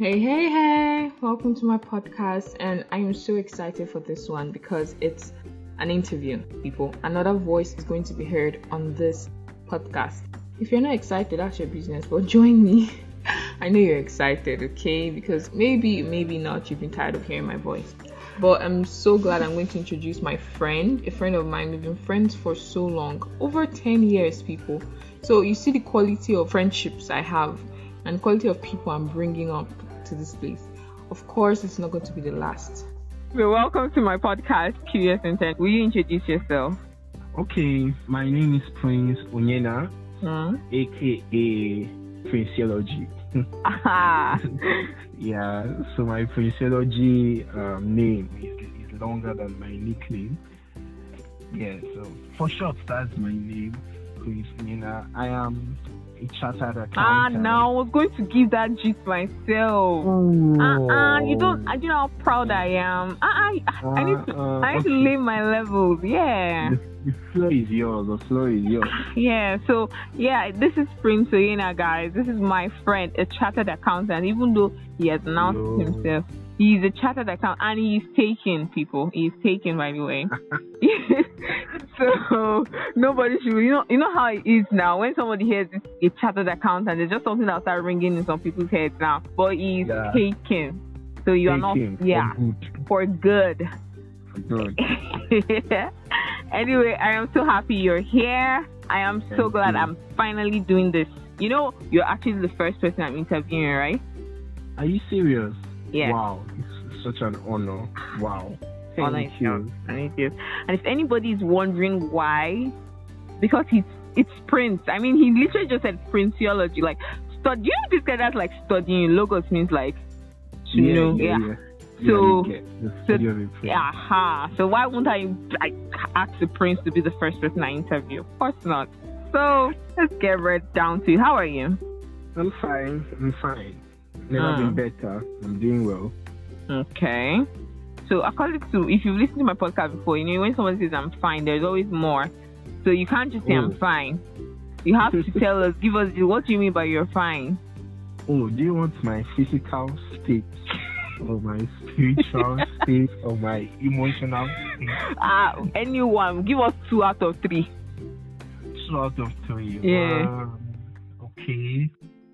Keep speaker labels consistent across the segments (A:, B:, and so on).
A: Hey, welcome to my podcast, and I am so excited for this one because it's an interview, people. Another voice is going to be heard on this podcast. If you're not excited, that's your business, but join me. I know you're excited, okay? Because maybe not, you've been tired of hearing my voice. But I'm so glad I'm going to introduce my friend, a friend of mine. We've been friends for so long, over 10 years, people. So you see the quality of friendships I have and quality of people I'm bringing up to this place. Of course, it's not going to be the last. So welcome to my podcast, Curious Intent. Will you introduce yourself?
B: Okay, my name is Prince Onyena, aka Princeology. Yeah, so my Princeology name is longer than my nickname. Yeah, so for short, that's my name, Prince Onyena. I am a chartered accountant.
A: No, I was going to give that gist myself. You don't. You know how proud I am. I need to lay my levels. Yeah.
B: The floor is yours. The floor is yours.
A: Yeah. So this is Prince Onyena, guys. This is my friend, a chartered accountant. Even though he has announced himself, he's a chartered accountant, and he's taken, people. He's taken, by the way. So nobody should. You know how it is now. When somebody hears a chartered accountant, there's just something that starts ringing in some people's heads now. But he's taken. So you are not. Yeah. For good. Anyway, I am so happy you're here. I am so glad I'm finally doing this. You know, you're actually the first person I'm interviewing, right?
B: Are you serious?
A: Yeah.
B: Wow, it's such an honor. Wow. Thank you.
A: Thank you. And if anybody is wondering why, because it's Prince. I mean, he literally just said Princeology. Like, do you know this guy that's like studying logos means like to know? Yeah. So why won't I ask the Prince to be the first person I interview? Of course not. So let's get right down to it. How are you?
B: I'm fine. Never been better. I'm doing well.
A: Okay. So according to, if you've listened to my podcast before, you know when someone says I'm fine, there's always more. So you can't just say I'm fine. You have to tell us, give us, what do you mean by you're fine?
B: Oh, do you want my physical state, or my spiritual state, or my emotional state?
A: Anyone. Give us 2 out of 3.
B: 2 out of 3.
A: Yeah.
B: Okay.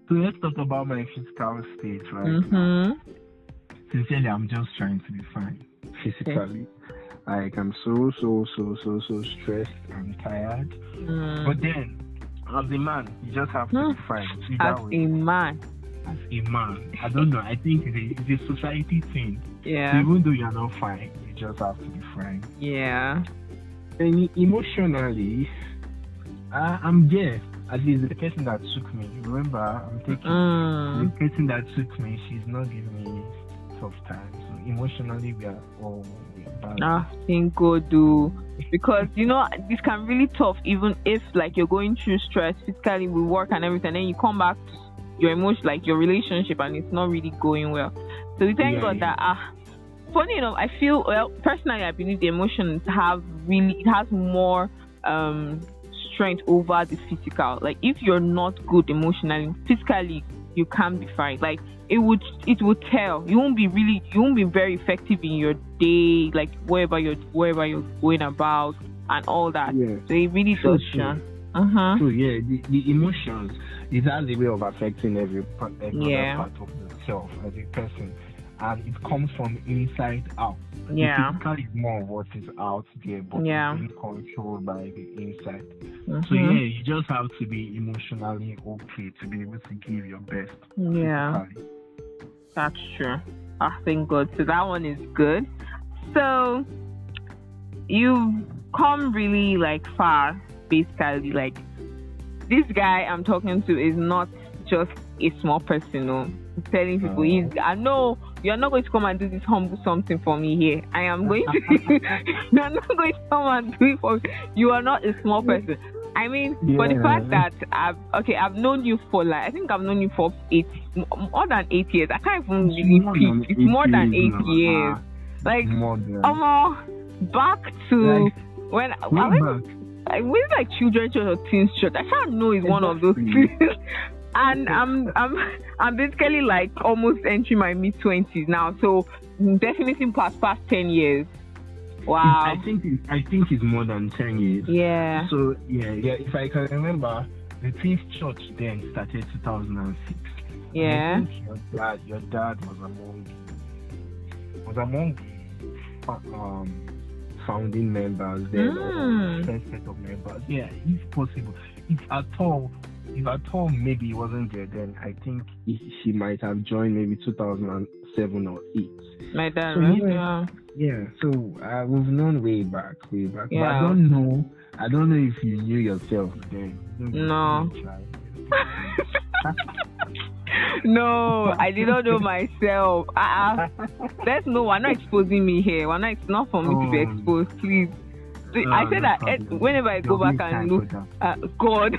B: So let's talk about my physical state, right?
A: Mm-hmm.
B: Sincerely, I'm just trying to be fine physically. Like, I'm so stressed and tired. But then, as a man, you just have to be fine.
A: As a man,
B: I don't know. I think it's a society thing.
A: Yeah.
B: So even though you're not fine, you just have to be fine.
A: Yeah.
B: And emotionally, I'm there. At least the person that took me. Remember, I'm taking the person that took me. She's not giving me tough time. So emotionally, we are bad.
A: Thank God, do, because you know this can really tough. Even if like you're going through stress physically with work and everything, then you come back to your emotion, like your relationship, and it's not really going well. So we thank God that funny enough, I feel personally, I believe the emotions it has more strength over the physical. Like if you're not good emotionally, physically you can't be fine. Like it would tell. You won't be very effective in your day, like wherever you're going about and all that. Yeah. So it really does.
B: So yeah, the emotions, it has a way of affecting every part of yourself as a person, and it comes from inside out.
A: Yeah.
B: The physical is more of what is out there, but it's being controlled by the inside. So you just have to be emotionally okay to be able to give your best.
A: Yeah. Physically. That's true. Thank God. So that one is good. So you've come really like far, basically. Like this guy I'm talking to is not just a small person. No, I'm telling people, I know you're not going to come and do this humble something for me here. I am going to. You're not going to come and do it for me. You are not a small person. I mean, for the fact that I've known you for I think I've known you for more than 8 years. I can't even really peep. It's more than 8 years. Like, back to when I went like children's church or teens church. I can't know it's one of those things. And I'm basically like almost entering my mid-20s now, so definitely past 10 years. Wow.
B: I think it's more than 10 years.
A: Yeah.
B: So yeah. If I can remember, the Peace Church then started 2006.
A: Yeah.
B: I think your dad was among the founding members then, or first set of members. Yeah, if possible. If at all maybe he wasn't there then, I think she might have joined maybe 2007 or 8.
A: My dad,
B: so,
A: right?
B: Yeah, so we've known way back.
A: Yeah.
B: But I don't know if you knew yourself then.
A: No. No, I did not know myself. Let's know. We're not exposing me here. It's not for me to be exposed, please. I said that whenever I go back and look at God.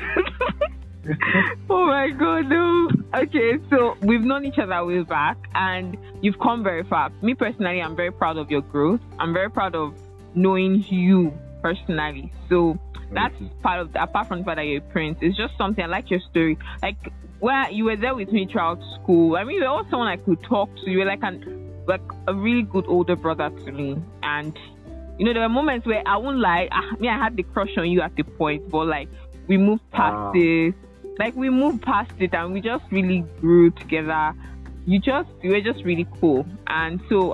A: Oh my God, no. Okay, so we've known each other way back and you've come very far. Me personally, I'm very proud of your growth. I'm very proud of knowing you personally. So that's part of apart from the fact that you're a prince, it's just something. I like your story. Like, where you were there with me throughout school. I mean, you were also someone I could talk to. You were like a really good older brother to me. And you know, there were moments where I won't lie, I had the crush on you at the point, but like we moved past it. Like we moved past it and we just really grew together. You were just really cool. And so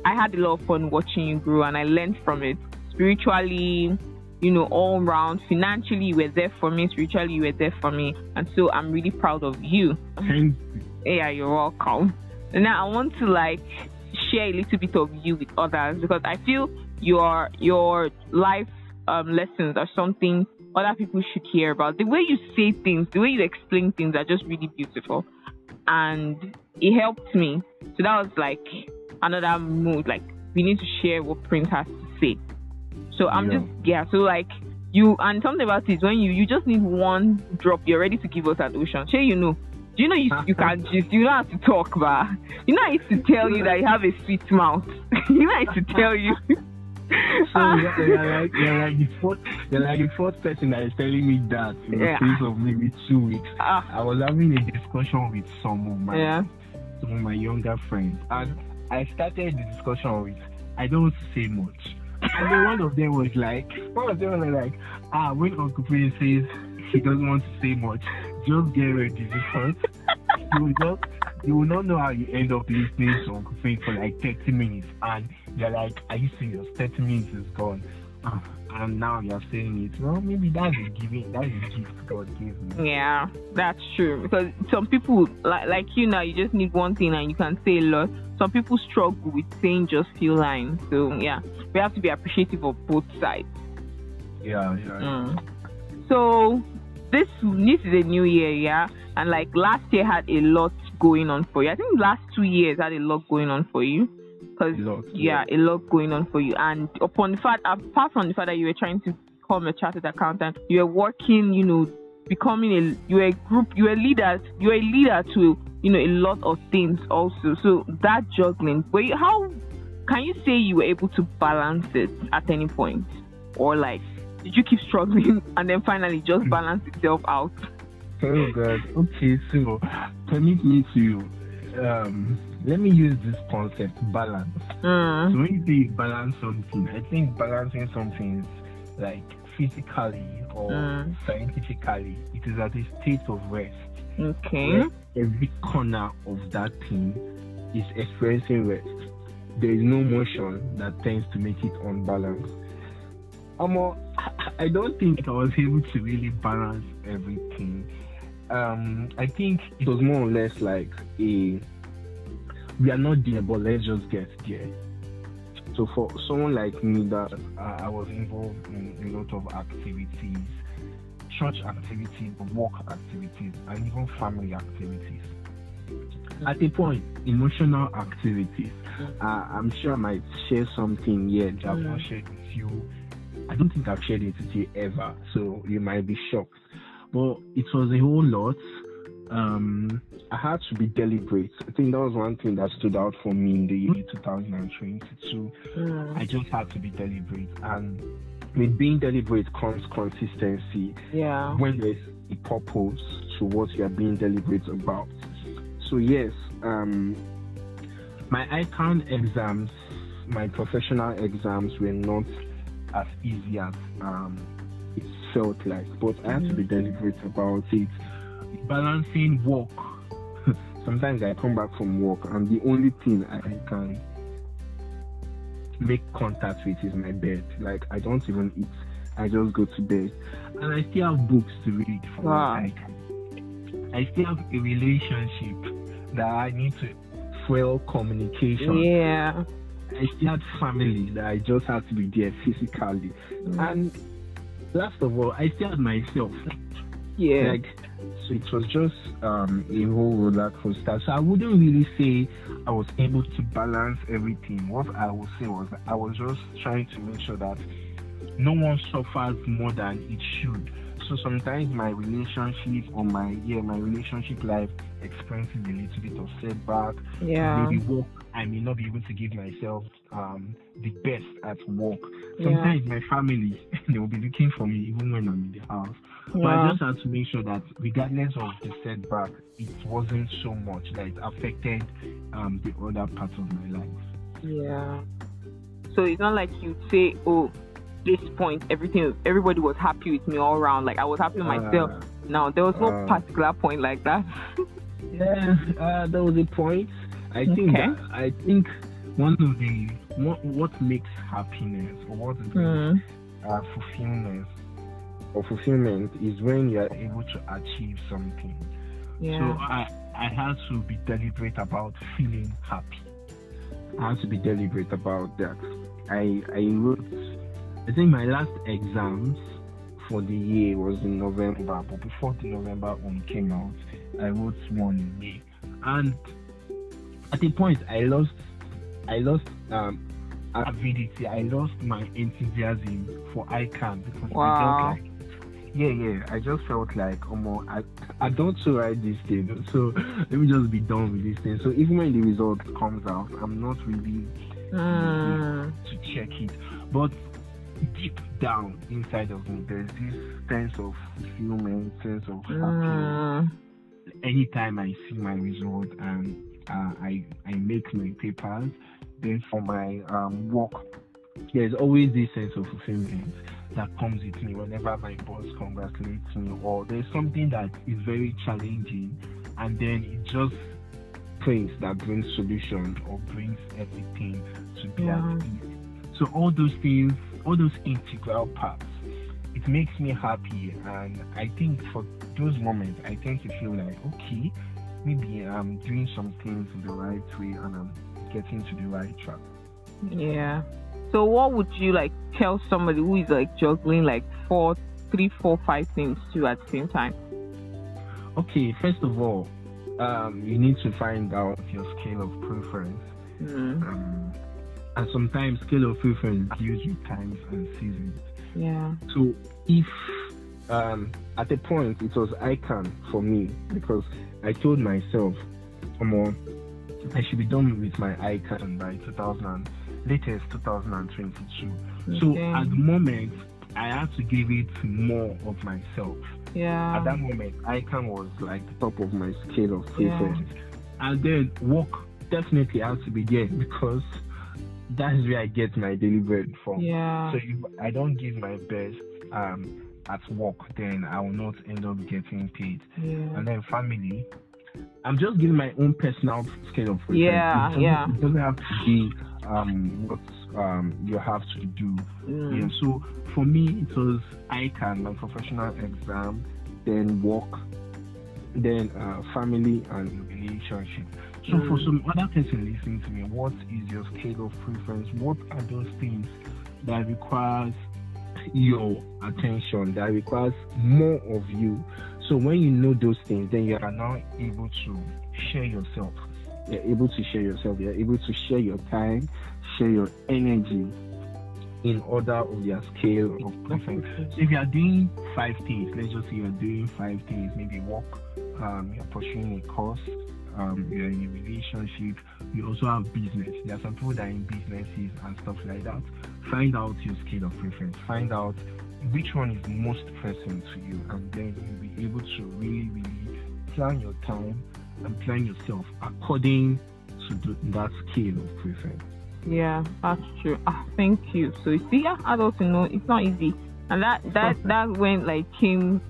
A: I had a lot of fun watching you grow and I learned from it. Spiritually, you know, all around. Financially, you were there for me. Spiritually, you were there for me. And so I'm really proud of you.
B: Thank you.
A: Yeah, you're welcome. And now I want to like share a little bit of you with others because I feel your life lessons are something other people should hear about. The way you say things, the way you explain things are just really beautiful. And it helped me. So that was like another mood. Like we need to share what Prince has to say. So so like you, and something about it is when you just need one drop, you're ready to give us an ocean. Sure, you know. Do you know you can just, you don't have to talk, but you know I used to tell you that you have a sweet mouth. You know I used to tell you.
B: So you're like the fourth person that is telling me that in the space of maybe 2 weeks. I was having a discussion with some of my younger friends, and I started the discussion with, I don't say much. And then one of them was like, when Uncle Prince says he doesn't want to say much, just get ready because you will not know how you end up listening to Uncle Prince for like 30 minutes and you're like, are you serious? 30 minutes is gone. And now you're saying it. Well, maybe that's a gift God gave me.
A: Yeah, that's true. Because some people, like you now, you just need one thing and you can say a lot. Some people struggle with saying just few lines. So, yeah, we have to be appreciative of both sides.
B: Yeah.
A: So, this is a new year, yeah? And like last year had a lot going on for you. I think last 2 years had a lot going on for you. A lot going on for you. And apart from the fact that you were trying to become a chartered accountant, you were working, you know, you were a leader to, you know, a lot of things also. So that juggling, how can you say you were able to balance it at any point? Or like, did you keep struggling and then finally just balance itself out?
B: Oh God. Okay, so permit me to let me use this concept, balance. So when you say balance something, I think balancing something is like physically or scientifically, it is at a state of rest.
A: Okay.
B: Every corner of that thing is experiencing rest. There is no motion that tends to make it unbalanced. I don't think I was able to really balance everything. I think it was more or less like we are not there, but let's just get there. So for someone like me that I was involved in a lot of activities, church activities, work activities, and even family activities. At a point, emotional activities. I'm sure I might share something here that I've not shared with you. I don't think I've shared it with you ever, so you might be shocked. But it was a whole lot. I had to be deliberate. I think that was one thing that stood out for me in the year 2022. I just had to be deliberate, and with being deliberate comes consistency.
A: Yeah.
B: When there's a purpose to what you are being deliberate about. So yes, my ICANN exams, my professional exams were not as easy as it felt like, but I had to be deliberate about it. Balancing work. Sometimes I come back from work and the only thing I can make contact with is my bed. Like, I don't even eat. I just go to bed. And I still have books to read for like, I still have a relationship that I need to fuel communication.
A: Yeah.
B: I still had family that I just had to be there physically. And last of all, I still had myself.
A: Yeah.
B: Like, so it was just a whole roller coaster. So I wouldn't really say I was able to balance everything. What I would say was I was just trying to make sure that no one suffers more than it should. So sometimes my relationship or my relationship life experiences a little bit of setback.
A: Yeah.
B: Maybe work, I may not be able to give myself the best at work. Sometimes my family, they will be looking for me even when I'm in the house. But I just had to make sure that regardless of the setback, it wasn't so much that it affected the other parts of my life.
A: Yeah. So it's not like you say, oh, this point, everybody was happy with me all around. Like, I was happy with myself. No, there was no particular point like that. There was a point. I think one of the what makes happiness or what brings fulfillment is when you are able to achieve something. Yeah.
B: So I had to be deliberate about feeling happy. I had to be deliberate about that. I wrote, I think my last exams for the year was in November, but before the November one came out, I wrote one in May. And at a point, I lost avidity. I lost my enthusiasm for ICANN because I just felt like, I don't so write this thing, so let me just be done with this thing. So even when the result comes out, I'm not really to check it. But deep down inside of me, there's this sense of fulfillment, sense of happiness. Anytime I see my result and I make my papers, then for my work, there's always this sense of fulfillment that comes with me whenever my boss congratulates me, or there's something that is very challenging, and then it just brings solution or brings everything to be at peace. So all those things, all those integral parts, it makes me happy. And I think for those moments, I tend to feel like, okay, maybe I'm doing some things in the right way and I'm getting to the right track.
A: Yeah. So what would you like tell somebody who is like juggling like 3, 4, 5 things too at the same time?
B: Okay, first of all, you need to find out your scale of preference. And sometimes scale of preference deals with times and seasons.
A: Yeah.
B: So if at a point it was ICANN for me, because I told myself, I should be done with my ICANN by latest 2022. Okay. So at the moment, I had to give it more of myself.
A: Yeah.
B: At that moment, ICANN was like the top of my scale of preference. And then work definitely has to be there because that's where I get my daily bread from.
A: Yeah.
B: So if I don't give my best at work, then I will not end up getting paid.
A: Yeah.
B: And then family, I'm just giving my own personal scale of preference. It doesn't have to be what you have to do. Yeah. So for me, it was ICANN, my professional exam, then work, then family and relationship. So for some other person listening to me, what is your scale of preference? What are those things that requires your attention, that requires more of you? So when you know those things, then you are now able to share yourself. You're able to share yourself. You're able to share your time, share your energy in order of their scale of preference. So if you are doing 5 things, let's just say you are doing 5 things, maybe work, you're pursuing a course, you're in a relationship, you also have business. There are some people that are in businesses and stuff like that. Find out your scale of preference. Find out which one is most pressing to you, and then you'll be able to really, really plan your time and plan yourself according to that scale of preference.
A: Yeah, that's true. Thank you. So you see, adults, it's not easy, and that when came,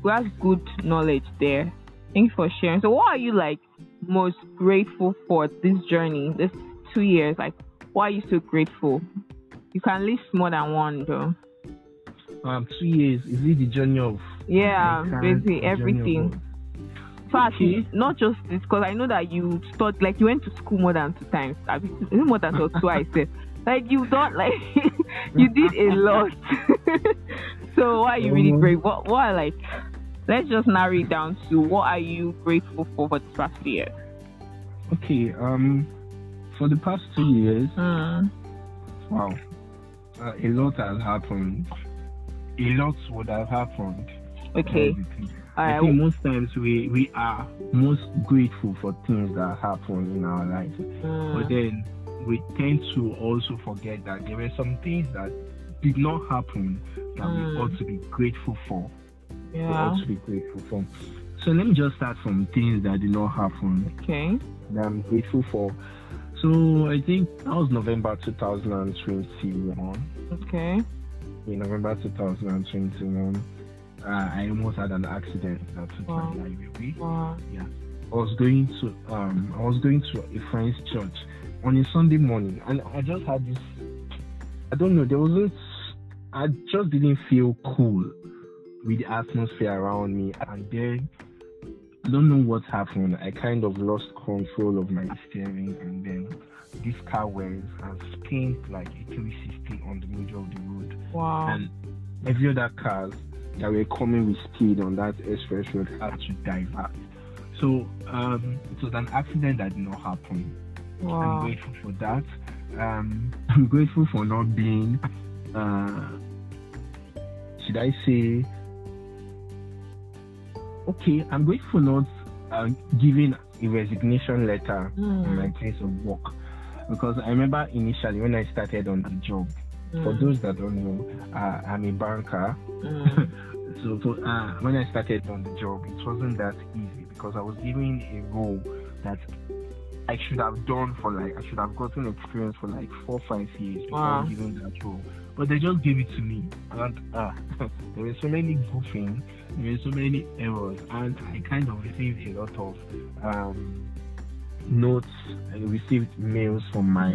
A: we have good knowledge there. Thank you for sharing. So, what are you most grateful for this journey, this 2 years? Why are you so grateful? You can list more than one, though.
B: 2 years, is it the journey of?
A: Yeah, basically everything. Fact, not just this, because I know that you you went to school more than 2 times. More than twice. You don't you did a lot. So why are you really grateful? What let's just narrow it down to what are you grateful for this past year?
B: Okay, for the past 2 years, wow, a lot has happened. A lot would have happened.
A: Okay.
B: I think most times we are most grateful for things that happen in our life. But then we tend to also forget that there were some things that did not happen that we ought to be grateful for.
A: Yeah.
B: We ought to be grateful for. So let me just start from things that did not happen.
A: Okay.
B: That I'm grateful for. So I think that was November 2021.
A: Okay.
B: In November 2021. I almost had an accident that took my life away. Yeah, I was going to a friend's church on a Sunday morning, and I just had this. I don't know. I just didn't feel cool with the atmosphere around me, and then I don't know what happened. I kind of lost control of my steering, and then this car went and spun like a 360 on the middle of the road.
A: Wow!
B: And every other cars that were coming with speed on that express road had to divert. So it was an accident that did not happen.
A: Wow.
B: I'm grateful for that. I'm grateful for not being, should I say, okay, I'm grateful for not giving a resignation letter in my place of work. Because I remember initially when I started on the job, for those that don't know, I'm a banker. So when I started on the job, it wasn't that easy because I was given a role that I should have done I should have gotten experience for 4 or 5 years before giving that role. But they just gave it to me. And there were so many goofing, there were so many errors, and I kind of received a lot of notes. I received mails from my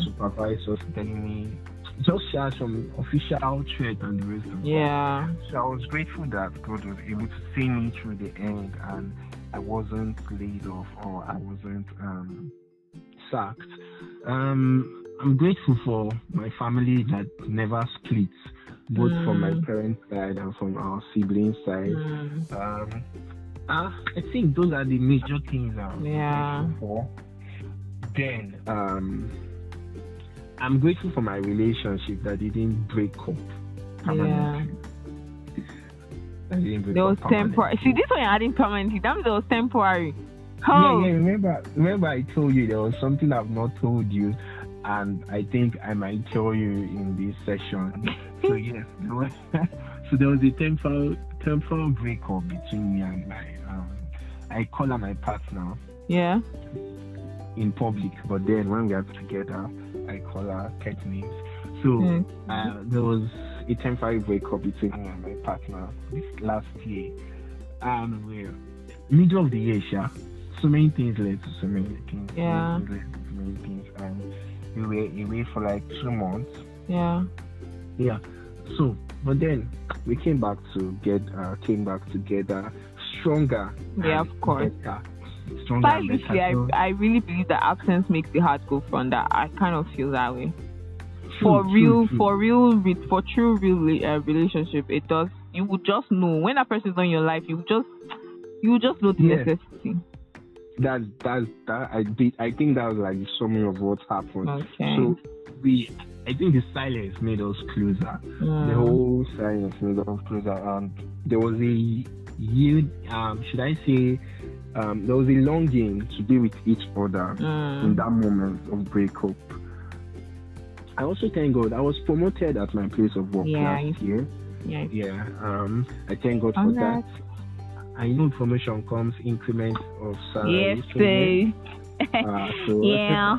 B: supervisors telling me, just share some official threat and the rest of that. So I was grateful that God was able to see me through the end, and I wasn't laid off or I wasn't sacked. I'm grateful for my family that never splits, both from my parents' side and from our siblings' side. I think those are the major things I'm grateful for. Then I'm grateful for my relationship that didn't break up permanently.
A: There was temporary. See, this one you're adding permanently. That means it was temporary.
B: Oh. Yeah. Remember I told you there was something I've not told you, and I think I might tell you in this session. So yes, there was a temporal breakup between me and my I call her my partner.
A: Yeah.
B: In public, but then when we are together, I call her pet names. So there was a temporary breakup between me and my partner this last year, and we're middle of the year. So many things led to so many things.
A: Yeah.
B: And we were away for 2 months.
A: Yeah.
B: Yeah. So, but then we came back together, stronger.
A: Yeah, of course.
B: Better.
A: I really believe that absence makes the heart go fond. I kind of feel that way. For true relationship, it does. You would just know when that person is not in your life. You would just know the necessity.
B: I think that was the summary of what happened.
A: Okay.
B: So I think the silence made us closer. The whole silence made us closer. And there was a year, should I say, there was a longing to be with each other in that moment of breakup. I also thank God I was promoted at my place of work last year. Yeah. I thank God for that. I know promotion comes increments of salary.
A: Yeah.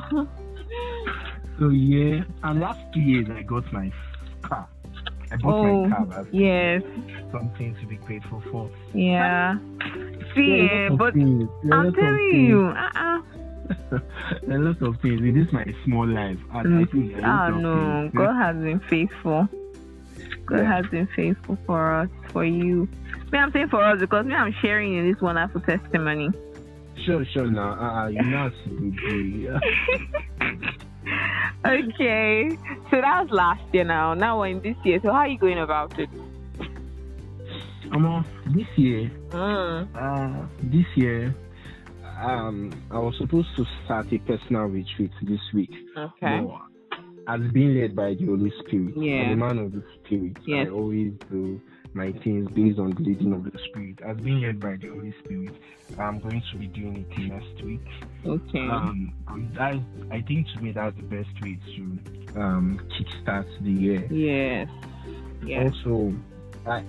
B: So yeah, and last 2 years I got my car. I bought my car last year. Something to be grateful for.
A: Yeah. See, but I'm telling you,
B: a lot of things. It is my small life. I think
A: no, God has been faithful. God has been faithful for us, for you. I'm saying for us because I'm sharing in this wonderful testimony.
B: Sure. Now, you know to be.
A: Okay, so that was last year. Now we're in this year. So how are you going about it?
B: This year, I was supposed to start a personal retreat this week.
A: Okay.
B: As being led by the Holy Spirit.
A: Yeah.
B: I'm a man of the Spirit. Yes. I always do my things based on the leading of the Spirit. As being led by the Holy Spirit, I'm going to be doing it next week.
A: Okay.
B: I think to me that's the best way to kickstart the year.
A: Yes.
B: Also, I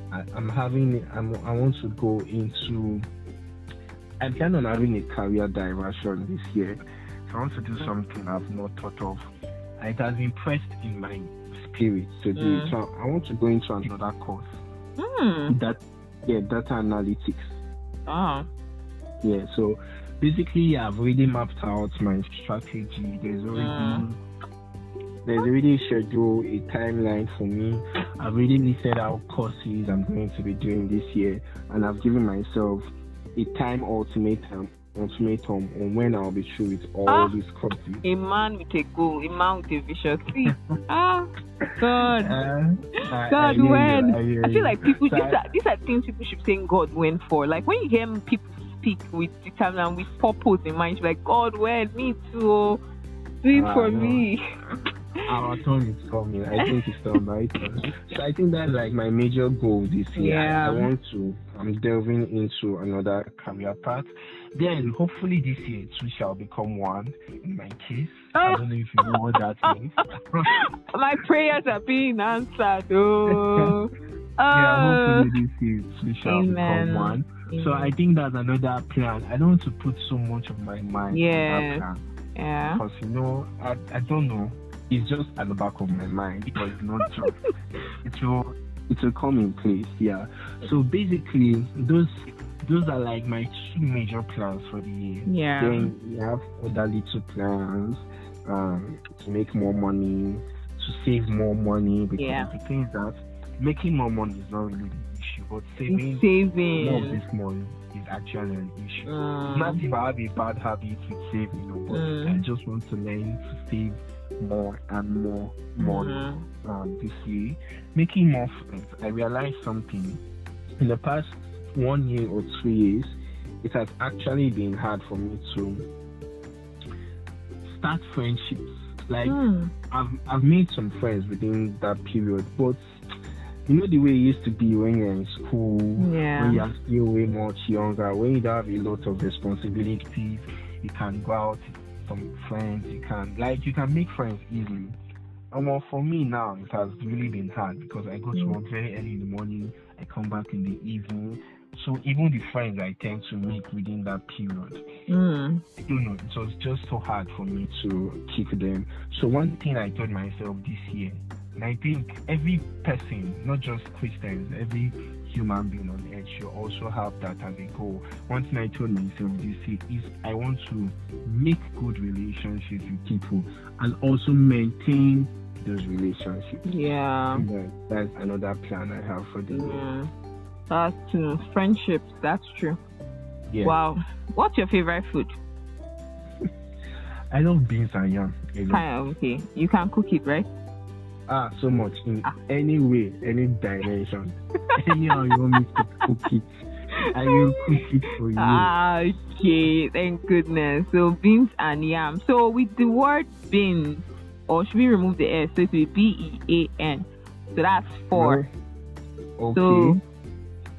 B: want to go into. I plan on having a career diversion this year. So I want to do something I've not thought of. It has been pressed in my spirit to do it. So I want to go into another course. Data analytics. Yeah, so basically I've already mapped out my strategy. There's already a schedule, a timeline for me. I've already listed out courses I'm going to be doing this year, and I've given myself a time ultimatum on when I'll be through with all these courses.
A: A man with a goal, a man with a vision. See, God, God, when I feel like people, these are things people should thank God when for. Like when you hear people speak with determination, with purpose in mind, you're like, God, when me too, do it for me.
B: Our turn is coming. I think it's on my turn. So I think that's like my major goal this year. I'm delving into another career path. Then hopefully this year too shall become one in my case. I don't know if you know what that means.
A: My prayers are being answered.
B: Hopefully this year too shall become one. So I think that's another plan. I don't want to put so much of my mind on that plan.
A: Yeah.
B: Because I don't know. It's just at the back of my mind, but it's not true. It will come in place, yeah. So basically, those are like my two major plans for the year.
A: Yeah.
B: Then we have other little plans to make more money, to save more money. Because the thing is that making more money is not really the issue, but saving more of this money is actually an issue. Not if I have a bad habit with saving, but I just want to learn to save more and more money this year. Making more friends. I realized something. In the past 1 year or 2 years, it has actually been hard for me to start friendships. Like I've made some friends within that period, but you know the way it used to be when you're in school, when you're still way much younger, when you don't have a lot of responsibilities, you can go out some friends, you can make friends easily. And for me now, it has really been hard because I go to work very early in the morning, I come back in the evening. So even the friends I tend to make within that period, I don't know, it was just so hard for me to keep them. So one thing I told myself this year, and I think every person, not just Christians, every human being on earth should also have that as a goal. One thing I told myself this year is I want to make good relationships with people and also maintain those relationships.
A: Yeah.
B: That's another plan I have for the year.
A: That's true. Friendships, that's true.
B: Yeah.
A: Wow. What's your favorite food?
B: I love beans and yam.
A: Okay. You can cook it, right?
B: So much. In any way, any dimension. Anyhow you want me to cook it, I will cook it for you.
A: Okay, thank goodness. So beans and yam. So with the word beans, or should we remove the S? So it will be Bean. So that's 4.
B: Okay.
A: So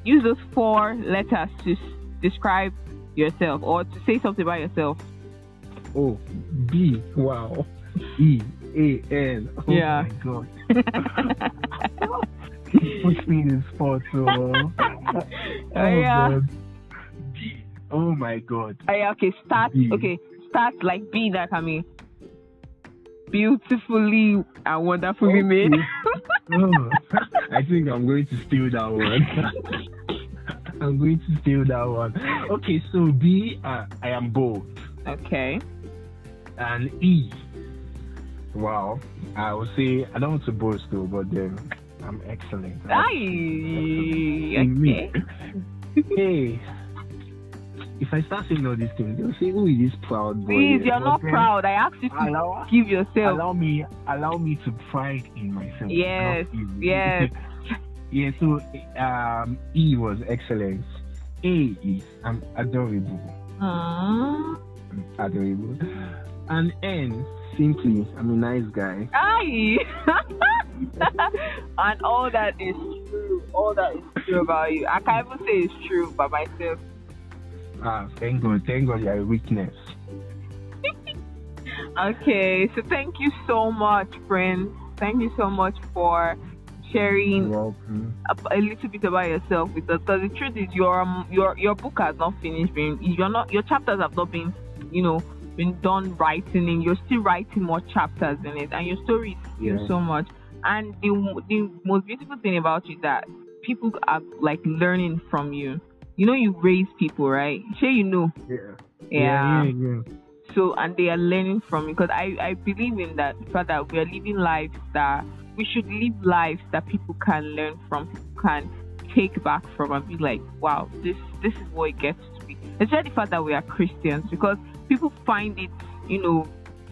A: use those 4 letters to describe yourself or to say something about yourself.
B: Oh, B. Wow. EAN. Oh
A: Yeah.
B: my God. Push me in the spot. So.
A: Yeah.
B: God. B. Oh my God.
A: Yeah. Okay. Start.
B: B.
A: Okay. Start like B. Like I mean, beautifully and wonderfully made.
B: Oh, I think I'm going to steal that one. I'm going to steal that one. Okay, so B, I am bold.
A: Okay.
B: And E, wow, I would say, I don't want to boast though, but then I'm excellent.
A: Okay.
B: Hey, if I start saying all these things, they'll say, "Who is this proud boy?"
A: Please, you're not proud. I asked you to give yourself.
B: Allow me to pride in myself.
A: Yes, yes.
B: Yeah. So, E was excellence. A is I'm adorable. Adorable. And N, simply, I'm a nice guy.
A: Aye. And all that is true. All that is true about you. I can't even say it's true by myself.
B: Thank God you're a witness.
A: Okay, so thank you so much, friends. Thank you so much for sharing a little bit about yourself with us. Because the truth is, your book has not finished. Your chapters have not been, been done writing, and you're still writing more chapters in it, and your story is still so much. And the most beautiful thing about you is that people are like learning from you. You raise people, right? Sure, Yeah. So, and they are learning from you, because I believe in that fact that we are living lives that we should live lives that people can learn from, people can take back from, and be like, wow, this is what it gets to be. Especially the fact that we are Christians, because people find it,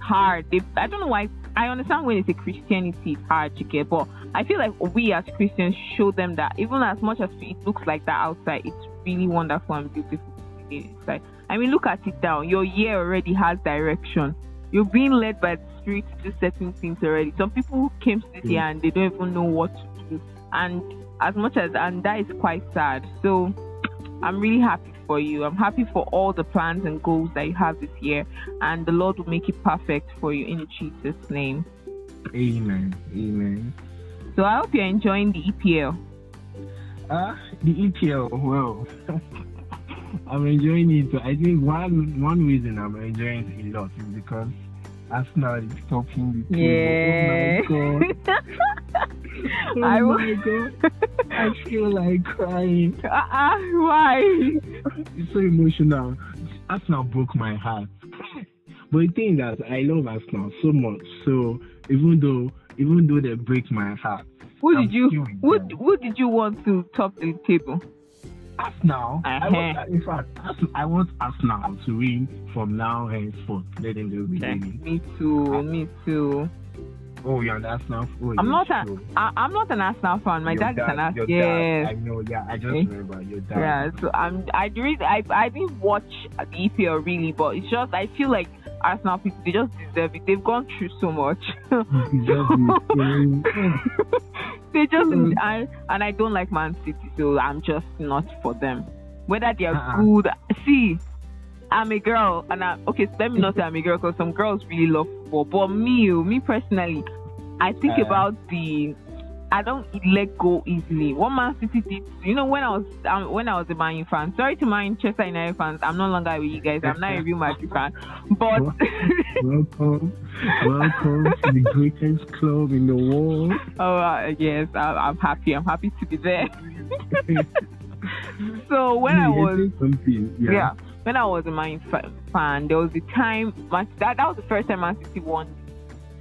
A: hard. I don't know why. I understand when they say Christianity is hard to get, but I feel like we as Christians show them that even as much as it looks like that outside, it's really wonderful and beautiful inside. I mean, look at it down. Your year already has direction. You're being led by the Spirit to do certain things already. Some people came to this year and they don't even know what to do. And that is quite sad. So I'm really happy for you. I'm happy for all the plans and goals that you have this year. And the Lord will make it perfect for you in Jesus' name.
B: Amen. Amen.
A: So I hope you're enjoying the EPL.
B: The EPL, well, I'm enjoying it. I think one reason I'm enjoying it a lot is because Arsenal is topping the table.
A: Yeah.
B: Oh my God. I feel like crying.
A: Why?
B: It's so emotional. Arsenal broke my heart. But the thing that I love Arsenal so much. So even though they break my heart,
A: who did you want to top the table?
B: Arsenal. I want Arsenal to win from now henceforth. Let them do it.
A: Me too.
B: Oh, you're an Arsenal fan.
A: I'm not an Arsenal fan. My dad is an Arsenal.
B: Yes. I know. Yeah, I just remember your dad.
A: Yeah. So I didn't watch the EPL really, but it's just I feel like Arsenal people, they just deserve it. They've gone through so much. They just and I don't like Man City, so I'm just not for them. Whether they are good, see, I'm a girl, and let me not say I'm a girl, because some girls really love football. But me personally, I think about I don't let go easily. What Man City did, when I was a Man U fan. Sorry to Manchester United fans, I'm no longer with you guys. I'm not a Real Madrid fan. But
B: welcome to the greatest club in the world.
A: Oh yes, I'm happy. I'm happy to be there. So when I was when I was a Man fan, there was a time that was the first time Man City won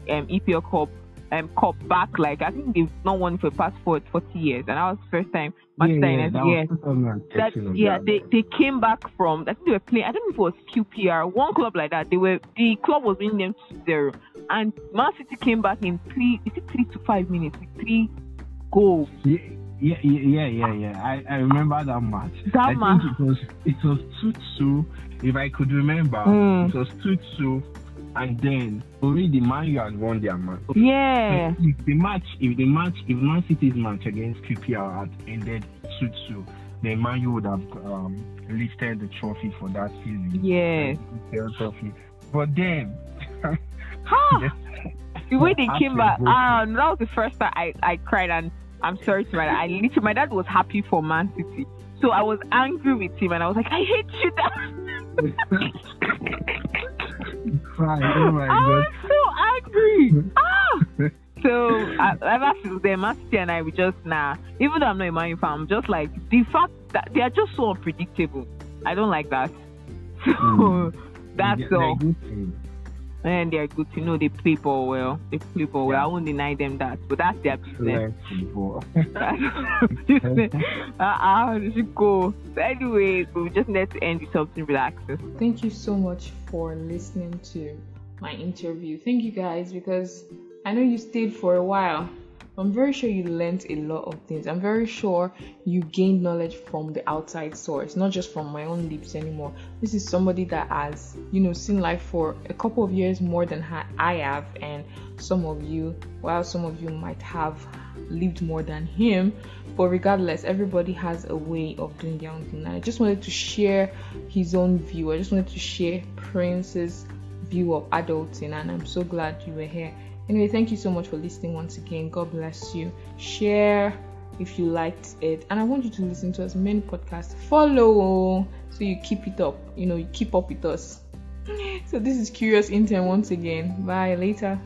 A: EPL Cup back, like I think they've not won for the past 40 years, and that was the first time they came back from, I think they were playing, I don't know if it was QPR, one club like that. The club was winning them 2-0, and Man City came back in 3 to 5 minutes with 3 goals.
B: Yeah. I remember that match. Think it was 2-2. If I could remember, it was 2-2. and then already Man U had won their match.
A: Yeah.
B: If Man City's match against QPR had ended 2-2, then Man U would have lifted the trophy for that season.
A: Yeah.
B: The trophy. But then,
A: the way they came back, that was the first time I cried, and I'm sorry to my dad was happy for Man City. So I was angry with him, and I was like, I hate you, Dad.
B: Oh my God.
A: I was so angry. So ever since then, Man City and I, we just even though I'm not a Man U fan, I'm just like, the fact that they are just so unpredictable. I don't like that. So that's all. And they're good to know they play ball well. I won't deny them that, but that's their business. They should go. So anyway, we just need to end with something relaxing.
C: Thank you so much for listening to my interview. Thank you guys, because I know you stayed for a while. I'm very sure you learned a lot of things. I'm very sure you gained knowledge from the outside source, not just from my own lips anymore. This is somebody that has, seen life for a couple of years more than I have, and some of you might have lived more than him. But regardless, everybody has a way of doing their own thing. And I just wanted to share his own view. I just wanted to share Prince's view of adulting, and I'm so glad you were here. Anyway, thank you so much for listening once again. God bless you. Share if you liked it. And I want you to listen to as many podcasts. Follow so you keep it up. You keep up with us. So this is Curious Intern once again. Bye. Later.